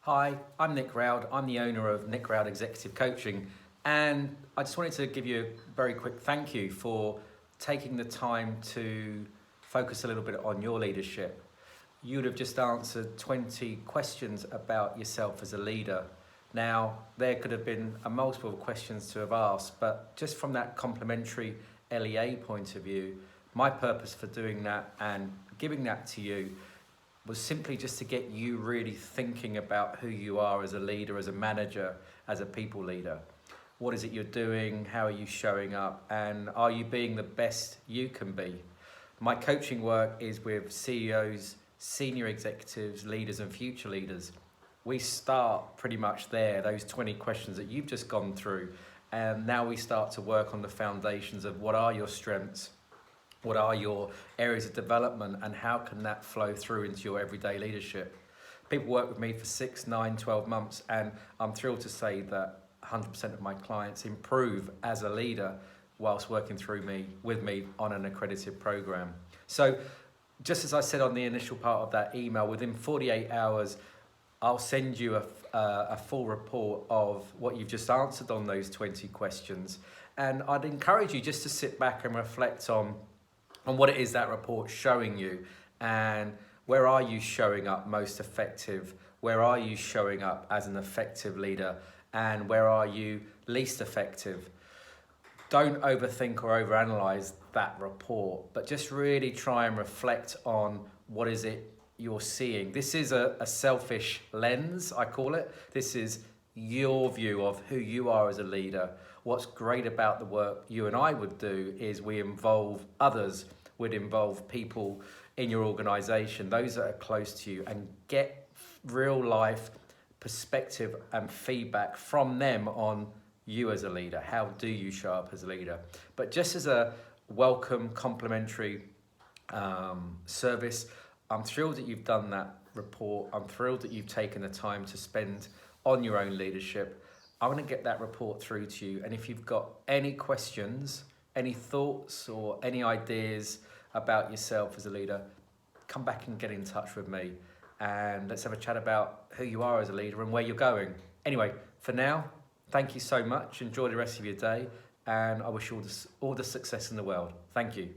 Hi, I'm Nick Roud. I'm the owner of Nick Roud Executive Coaching, and I just wanted to give you a very quick thank you for taking the time to focus a little bit on your leadership. You'd have just answered 20 questions about yourself as a leader. Now, there could have been a multiple questions to have asked, but just from that complementary LEA point of view, my purpose for doing that and giving that to you was simply just to get you really thinking about who you are as a leader, as a manager, as a people leader. What is it you're doing? How are you showing up? And are you being the best you can be? My coaching work is with CEOs, senior executives, leaders and future leaders. We start pretty much there, those 20 questions that you've just gone through. And now we start to work on the foundations of what are your strengths? What are your areas of development and how can that flow through into your everyday leadership? People work with me for 6, 9, 12 months and I'm thrilled to say that 100% of my clients improve as a leader whilst working with me on an accredited program. So just as I said on the initial part of that email, within 48 hours, I'll send you a full report of what you've just answered on those 20 questions. And I'd encourage you just to sit back and reflect on what it is that report's showing you and where are you showing up most effective, where are you showing up as an effective leader, and where are you least effective. Don't overthink or overanalyze that report, but just really try and reflect on what is it you're seeing. This is a selfish lens, I call it. This is your view of who you are as a leader. What's great about the work you and I would do is we involve others, would involve people in your organization, those that are close to you, and get real life perspective and feedback from them on you as a leader. How do you show up as a leader? But just as a welcome, complimentary service, I'm thrilled that you've done that report. I'm thrilled that you've taken the time to spend on your own leadership. I want to get that report through to you. And if you've got any questions, any thoughts or any ideas about yourself as a leader, come back and get in touch with me. And let's have a chat about who you are as a leader and where you're going. Anyway, for now, thank you so much. Enjoy the rest of your day. And I wish you all the success in the world. Thank you.